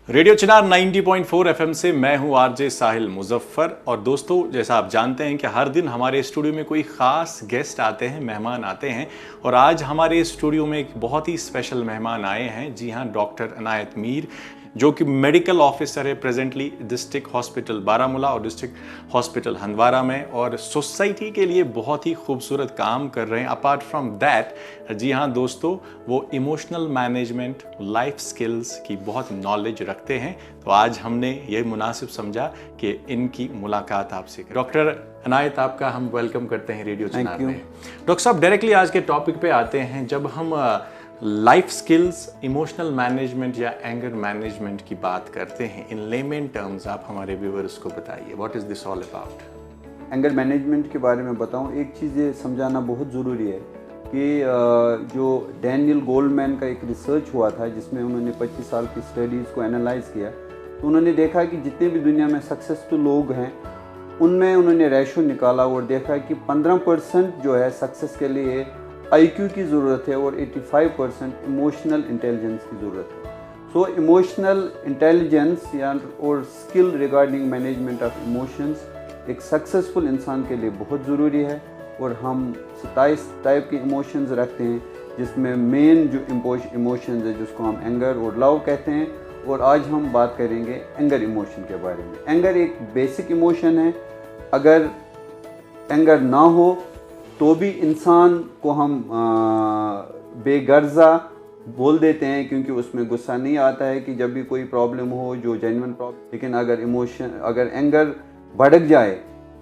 Radio चिनार 90.4 FM से मैं हूं आरजे साहिल मुजफ्फर। और दोस्तों, जैसा आप जानते हैं कि हर दिन हमारे स्टूडियो में कोई ख़ास गेस्ट आते हैं, मेहमान आते हैं। और आज हमारे स्टूडियो में एक बहुत ही स्पेशल मेहमान आए हैं। जी हां, डॉक्टर इनायत मीर, जो कि मेडिकल ऑफिसर है प्रेजेंटली डिस्ट्रिक्ट हॉस्पिटल बारामूला और डिस्ट्रिक्ट हॉस्पिटल हंदवारा में, और सोसाइटी के लिए बहुत ही खूबसूरत काम कर रहे हैं। अपार्ट फ्रॉम दैट, जी हाँ दोस्तों, वो इमोशनल मैनेजमेंट, लाइफ स्किल्स की बहुत नॉलेज रखते हैं। तो आज हमने ये मुनासिब समझा कि इनकी मुलाकात आपसे करें। डॉक्टर इनायत, आपका हम वेलकम करते हैं रेडियो चिनार में। डॉक्टर साहब, डायरेक्टली आज के टॉपिक पे आते हैं। जब हम लाइफ स्किल्स, इमोशनल मैनेजमेंट या एंगर मैनेजमेंट की बात करते हैं, इन लेमन टर्म्स आप हमारे व्यूअर्स को बताइए, what is this all about? Anger management के बारे में बताऊं, एक चीज़ ये समझाना बहुत ज़रूरी है कि जो डैनियल गोल्डमैन का एक रिसर्च हुआ था जिसमें उन्होंने 25 साल की स्टडीज़ को एनालाइज किया, तो उन्होंने देखा कि जितने भी दुनिया में सक्सेसफुल लोग हैं उनमें उन्होंने रेशो निकाला और देखा कि 15% जो है सक्सेस के लिए IQ की ज़रूरत है और 85% इमोशनल इंटेलिजेंस की ज़रूरत है। सो इमोशनल इंटेलिजेंस या और skill regarding management of emotions एक सक्सेसफुल इंसान के लिए बहुत ज़रूरी है। और हम 27 टाइप के इमोशंस रखते हैं, जिसमें मेन जो इमोशंस है जिसको हम एंगर और लव कहते हैं। और आज हम बात करेंगे एंगर इमोशन के बारे में। एंगर एक बेसिक इमोशन है। अगर एंगर ना हो तो भी इंसान को हम बेगर्जा बोल देते हैं, क्योंकि उसमें गुस्सा नहीं आता है कि जब भी कोई प्रॉब्लम हो जो जेन्युइन प्रॉब्लम। लेकिन अगर एंगर भड़क जाए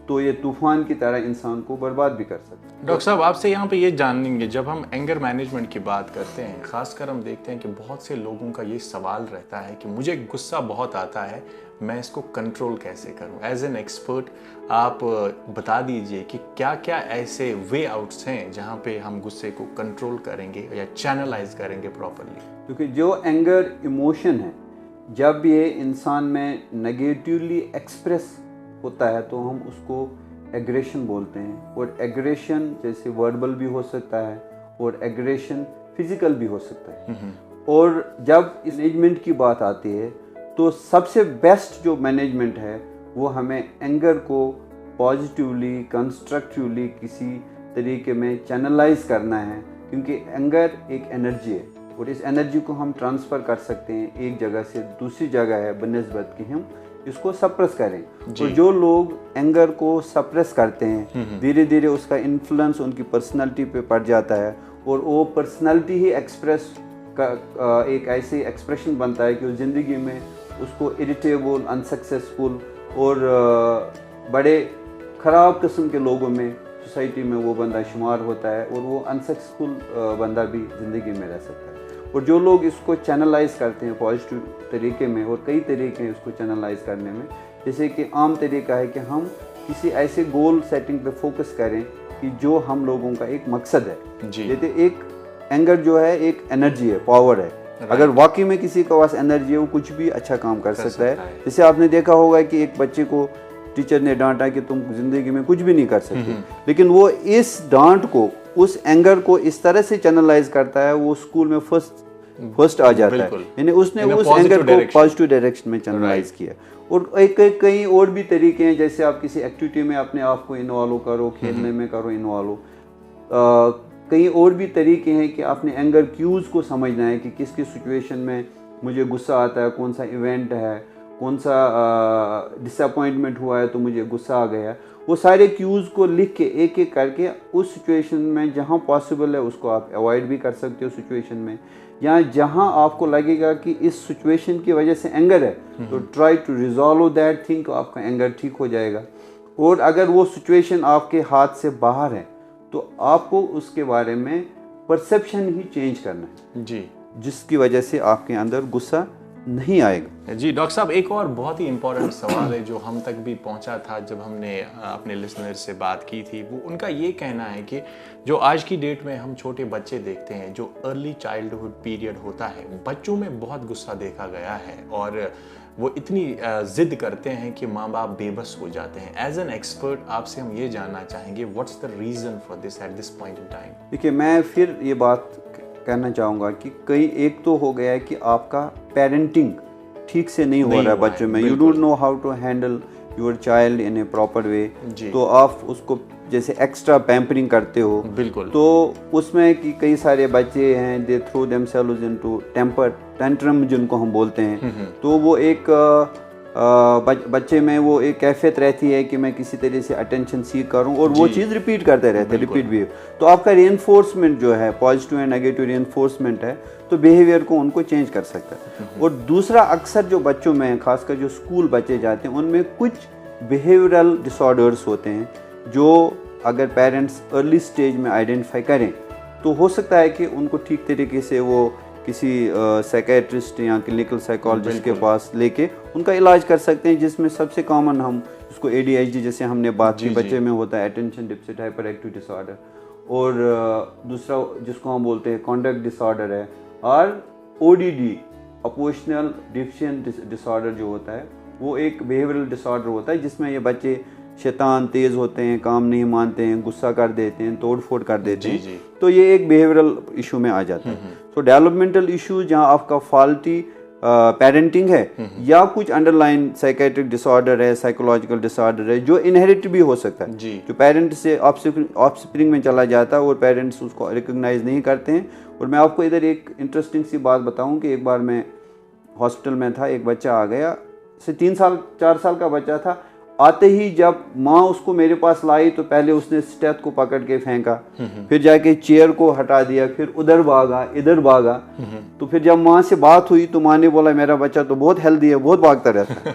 तो ये तूफान की तरह इंसान को बर्बाद भी कर सकता है। डॉक्टर साहब, आपसे यहाँ पे ये जानेंगे, जब हम एंगर मैनेजमेंट की बात करते हैं, खासकर हम देखते हैं कि बहुत से लोगों का ये सवाल रहता है कि मुझे गुस्सा बहुत आता है, मैं इसको कंट्रोल कैसे करूं? एज एन एक्सपर्ट आप बता दीजिए कि क्या क्या ऐसे वे आउट्स हैं जहां पे हम गुस्से को कंट्रोल करेंगे या चैनलाइज करेंगे प्रॉपरली? क्योंकि जो एंगर इमोशन है, जब ये इंसान में नेगेटिवली एक्सप्रेस होता है तो हम उसको एग्रेशन बोलते हैं। और एग्रेशन जैसे वर्बल भी हो सकता है और एग्रेशन फिजिकल भी हो सकता है। और जब इस मैनेजमेंट की बात आती है तो सबसे बेस्ट जो मैनेजमेंट है वो हमें एंगर को पॉजिटिवली, कंस्ट्रक्टिवली किसी तरीके में चैनलाइज करना है, क्योंकि एंगर एक एनर्जी है और इस एनर्जी को हम ट्रांसफ़र कर सकते हैं एक जगह से दूसरी जगह है, बनिस्बत कि हम इसको सप्रेस करें। और जो लोग एंगर को सप्रेस करते हैं, धीरे धीरे उसका इन्फ्लुएंस उनकी पर्सनालिटी पे पड़ जाता है और वो पर्सनालिटी ही एक्सप्रेस का एक ऐसी एक्सप्रेशन बनता है कि उस ज़िंदगी में उसको इरिटेबल, अनसक्सेसफुल और बड़े ख़राब किस्म के लोगों में सोसाइटी में वो बंदा शुमार होता है और वो अनसक्सेसफुल बंदा भी ज़िंदगी में रह सकता है। और जो लोग इसको चैनलाइज करते हैं पॉजिटिव तरीके में, और कई तरीके हैं इसको चैनलाइज करने में, जैसे कि आम तरीका है कि हम किसी ऐसे गोल सेटिंग पे फोकस करें कि जो हम लोगों का एक मकसद है। जैसे एक एंगर जो है एक एनर्जी है, पावर है। अगर वाकई में किसी के पास एनर्जी है वो कुछ भी अच्छा काम कर सकता है। जैसे आपने देखा होगा कि एक बच्चे को टीचर ने डांटा कि तुम जिंदगी में कुछ भी नहीं कर सकते, लेकिन वो इस डांट को, उस एंगर को इस तरह से चैनलाइज करता है, वो स्कूल में फर्स्ट आ जाता है। यानी उसने उस एंगर को पॉजिटिव डायरेक्शन में चैनलाइज किया। और कई और भी तरीके हैं, जैसे आप किसी एक्टिविटी में अपने आप को इन्वॉल्व करो, खेलने में करो इन्वॉल्व। कई और भी तरीके हैं कि अपने एंगर क्यूज़ को समझना है कि किस किस सिचुएशन में मुझे गुस्सा आता है, कौन सा इवेंट है, कौन सा डिसअपॉइंटमेंट हुआ है तो मुझे गुस्सा आ गया। वो सारे क्यूज़ को लिख के एक एक करके उस सिचुएशन में जहाँ पॉसिबल है उसको आप अवॉइड भी कर सकते हो सिचुएशन में, या जहाँ आपको लगेगा कि इस सिचुएशन की वजह से एंगर है तो try to resolve that thing, तो आपका एंगर ठीक हो जाएगा। और अगर वो सिचुएशन आपके हाथ से बाहर है तो आपको उसके बारे में परसेप्शन ही चेंज करना है जी, जिसकी वजह से आपके अंदर गुस्सा नहीं आएगा। जी डॉक्टर साहब, एक और बहुत ही इम्पोर्टेंट सवाल है जो हम तक भी पहुंचा था जब हमने अपने लिसनर से बात की थी। वो उनका ये कहना है कि जो आज की डेट में हम छोटे बच्चे देखते हैं, जो अर्ली चाइल्डहुड पीरियड होता है, बच्चों में बहुत गुस्सा देखा गया है और वो इतनी जिद करते हैं कि माँ बाप बेबस हो जाते हैं। एज एन एक्सपर्ट आपसे हम ये जानना चाहेंगे, what's the reason for this at this point in time? देखिए, मैं फिर ये बात कहना चाहूँगा कि एक तो हो गया है कि आपका पेरेंटिंग ठीक से नहीं हो रहा है बच्चों में, you don't know how to handle your child in a proper way, तो आप उसको जैसे एक्स्ट्रा पैम्परिंग करते हो, बिल्कुल, तो उसमें कि कई सारे बच्चे हैं they throw themselves into temper tantrum जिनको हम बोलते हैं, तो वो एक बच्चे में वो एक कैफियत रहती है कि मैं किसी तरह से अटेंशन सीख करूं और वो चीज़ रिपीट करते रहते हैं, रिपीट बिहेव। तो आपका रीइंफोर्समेंट जो है पॉजिटिव एंड नेगेटिव रीइंफोर्समेंट है, तो बिहेवियर को उनको चेंज कर सकता है। और दूसरा, अक्सर जो बच्चों में खासकर जो स्कूल बच्चे जाते हैं उनमें कुछ बिहेवियरल डिसऑर्डर्स होते हैं जो अगर पेरेंट्स अर्ली स्टेज में आइडेंटिफाई करें तो हो सकता है कि उनको ठीक तरीके से वो किसी साइकेट्रिस्ट या क्लिनिकल साइकोलॉजिस्ट के पास लेके उनका इलाज कर सकते हैं, जिसमें सबसे कॉमन हम उसको ADHD जैसे हमने बात की बच्चे में होता है, attention deficit hyper active disorder, और दूसरा जिसको हम बोलते हैं कॉन्डक्ट डिसऑर्डर है, और ODD अपोजिशनल डिफिशिएंट डिसऑर्डर जो होता है वो एक बिहेवियरल डिसऑर्डर होता है जिसमें ये बच्चे शैतान तेज़ होते हैं, काम नहीं मानते हैं, गुस्सा कर देते हैं, तोड़ फोड़ कर देते हैं, तो ये एक बिहेवियरल इशू में आ जाता है। तो डेवलपमेंटल इशू जहाँ आपका फॉल्टी पेरेंटिंग है या कुछ अंडरलाइन साइकेट्रिक डिसऑर्डर है, साइकोलॉजिकल डिसऑर्डर है जो इनहेरिट भी हो सकता है, जो पेरेंट से ऑफस्प्रिंग में चला जाता है और पेरेंट्स उसको रिकॉग्नाइज नहीं करते हैं। और मैं आपको इधर एक इंटरेस्टिंग सी बात बताऊं कि एक बार मैं हॉस्पिटल में था, एक बच्चा आ गया, से 3-4 साल का बच्चा था। आते ही जब माँ उसको मेरे पास लाई तो पहले उसने स्टेथ को पकड़ के फेंका, फिर जाके चेयर को हटा दिया, फिर उधर भागा, इधर भागा। तो फिर जब माँ से बात हुई तो माँ ने बोला मेरा बच्चा तो बहुत हेल्दी है, बहुत भागता रहता है।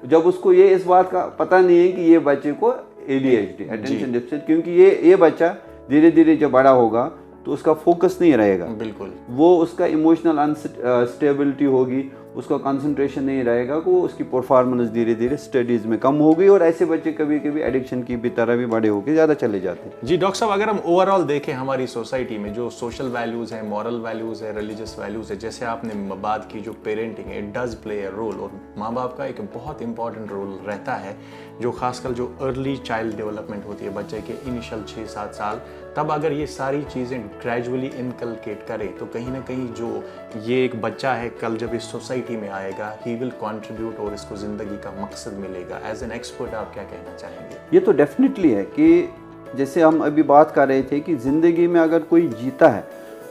जब उसको ये इस बात का पता नहीं है कि ये बच्चे को ADHD अटेंशन डिफिसिट, क्योंकि ये बच्चा धीरे धीरे जब बड़ा होगा तो उसका फोकस नहीं रहेगा, बिल्कुल वो उसका इमोशनल अनस्टेबिलिटी होगी, उसका कंसंट्रेशन नहीं रहेगा, वो उसकी परफॉर्मेंस धीरे धीरे स्टडीज़ में कम होगी और ऐसे बच्चे कभी कभी एडिक्शन की भी तरह भी बड़े होकर ज़्यादा चले जाते हैं। जी डॉक्टर साहब, अगर हम ओवरऑल देखें हमारी सोसाइटी में जो सोशल वैल्यूज़ हैं, मॉरल वैल्यूज़ है, रिलीजियस वैल्यूज़ है, जैसे आपने बात की जो पेरेंटिंग है, it does play a role, और माँ बाप का एक बहुत इंपॉर्टेंट रोल रहता है, जो खासकर जो अर्ली चाइल्ड डेवलपमेंट होती है बच्चे के इनिशियल 6-7 साल, तब अगर ये सारी चीज़ें ग्रेजुअली इनकलकेट करें तो कहीं ना कहीं जो ये एक बच्चा है कल जब इस सोसाइटी में आएगा ही विल कंट्रीब्यूट और इसको ज़िंदगी का मकसद मिलेगा। एज एन एक्सपर्ट आप क्या कहना चाहेंगे? ये तो डेफिनेटली है कि जैसे हम अभी बात कर रहे थे कि ज़िंदगी में अगर कोई जीता है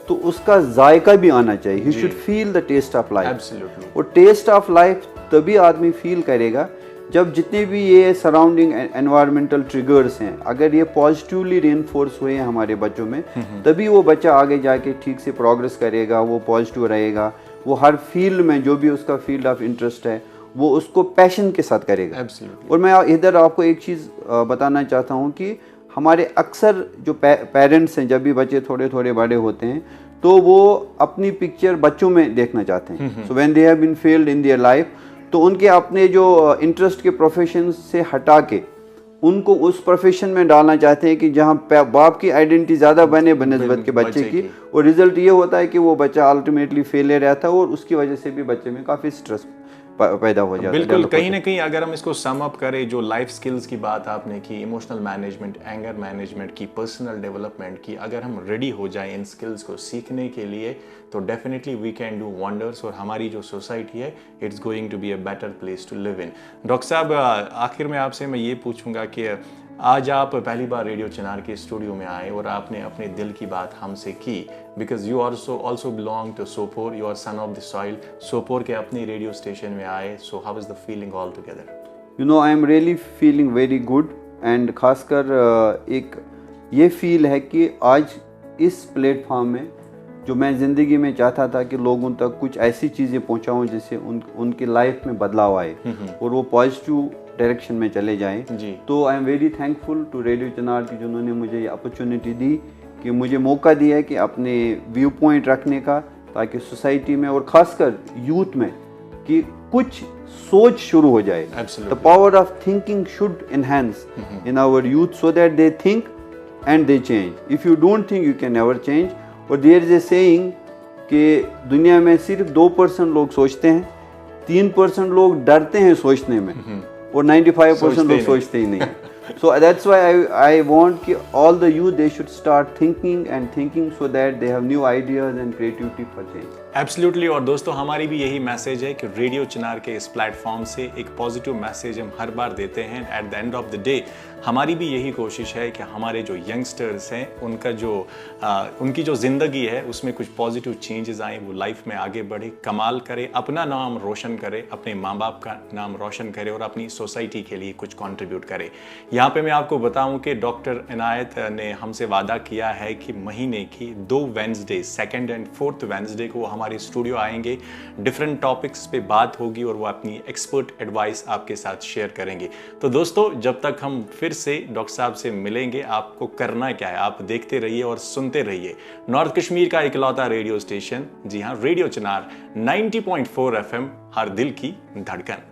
तो उसका जायका भी आना चाहिए, he should feel the taste of life. Absolutely. और टेस्ट ऑफ लाइफ तभी आदमी फील करेगा जब जितने भी ये सराउंडिंग एनवायरमेंटल ट्रिगर्स हैं अगर ये पॉजिटिवली रीइंफोर्स हुए हैं हमारे बच्चों में, तभी वो बच्चा आगे जाके ठीक से प्रोग्रेस करेगा, वो पॉजिटिव रहेगा, वो हर फील्ड में जो भी उसका फील्ड ऑफ इंटरेस्ट है वो उसको पैशन के साथ करेगा। Absolutely. और मैं इधर आपको एक चीज़ बताना चाहता हूँ कि हमारे अक्सर जो पेरेंट्स हैं जब भी बच्चे थोड़े थोड़े बड़े होते हैं तो वो अपनी पिक्चर बच्चों में देखना चाहते हैं। So when they have been failed in their life, तो उनके अपने जो इंटरेस्ट के प्रोफेशन से हटा के उनको उस प्रोफेशन में डालना चाहते हैं कि जहाँ बाप की आइडेंटिटी ज़्यादा बने बनस्बत के बच्चे की, और रिजल्ट ये होता है कि वो बच्चा अल्टीमेटली फेलियर रहता है और उसकी वजह से भी बच्चे में काफ़ी स्ट्रेस पैदा हो जाता है। बिल्कुल, कहीं ना कहीं अगर हम इसको सम अप करें, जो लाइफ स्किल्स की बात आपने की, इमोशनल मैनेजमेंट, एंगर मैनेजमेंट की, पर्सनल डेवलपमेंट की, अगर हम रेडी हो जाएं इन स्किल्स को सीखने के लिए तो definitely we can do wonders, और हमारी जो सोसाइटी है it's going to be a better place to live in. Doctor साहब, आखिर में आपसे मैं ये पूछूंगा कि आज आप पहली बार रेडियो चिनार के स्टूडियो में आए और आपने अपने दिल की बात हमसे की, because you also belong to Sopore, you are son of the soil. Sopore के अपने रेडियो स्टेशन में आए, so how is the feeling all together? You know, I am really feeling very good, and खासकर एक ये फील है कि आज इस प्लेटफॉर्म में जो मैं ज़िंदगी में चाहता था कि लोगों तक कुछ ऐसी चीज़ें पहुंचाऊं जिससे उनकी लाइफ में बदलाव आए और वो पॉजिटिव डायरेक्शन में चले जाएं। तो I am very thankful to radio Chinar की, जिन्होंने मुझे ये अपॉर्चुनिटी दी कि मुझे मौका दिया है कि अपने व्यू पॉइंट रखने का, ताकि सोसाइटी में और ख़ासकर यूथ में कि कुछ सोच शुरू हो जाए। The power of thinking should enhance in our youth so that they think and they change. If you don't think you can never change. और देयर इज ए सेइंग कि दुनिया में सिर्फ 2% लोग सोचते हैं, 3% लोग डरते हैं सोचने में, और 95% लोग सोचते ही नहीं। So that's why I want कि all the youth they should start thinking and thinking so that they have new ideas and creativity for change. Absolutely. और दोस्तों हमारी भी यही मैसेज है कि रेडियो चिनार के इस प्लेटफॉर्म से एक पॉजिटिव मैसेज हम हर बार देते हैं। At the end of the day हमारी भी यही कोशिश है कि हमारे जो यंगस्टर्स हैं उनकी जो ज़िंदगी है उसमें कुछ पॉजिटिव चेंजेस आए, वो लाइफ में आगे बढ़े, कमाल करे, अपना नाम रोशन करे, अपने माँ बाप का नाम रोशन करे और अपनी सोसाइटी के लिए कुछ कंट्रीब्यूट करे। यहाँ पे मैं आपको बताऊँ कि डॉक्टर इनायत ने हमसे वादा किया है कि महीने की 2 Wednesday, 2nd and 4th Wednesday को हमारे स्टूडियो आएंगे, डिफरेंट टॉपिक्स पे बात होगी और वो अपनी एक्सपर्ट एडवाइस आपके साथ शेयर करेंगे। तो दोस्तों जब तक हम फिर से डॉक्टर साहब से मिलेंगे, आपको करना क्या है, आप देखते रहिए और सुनते रहिए नॉर्थ कश्मीर का इकलौता रेडियो स्टेशन, जी हाँ रेडियो चिनार 90.4 FM, हर दिल की धड़कन।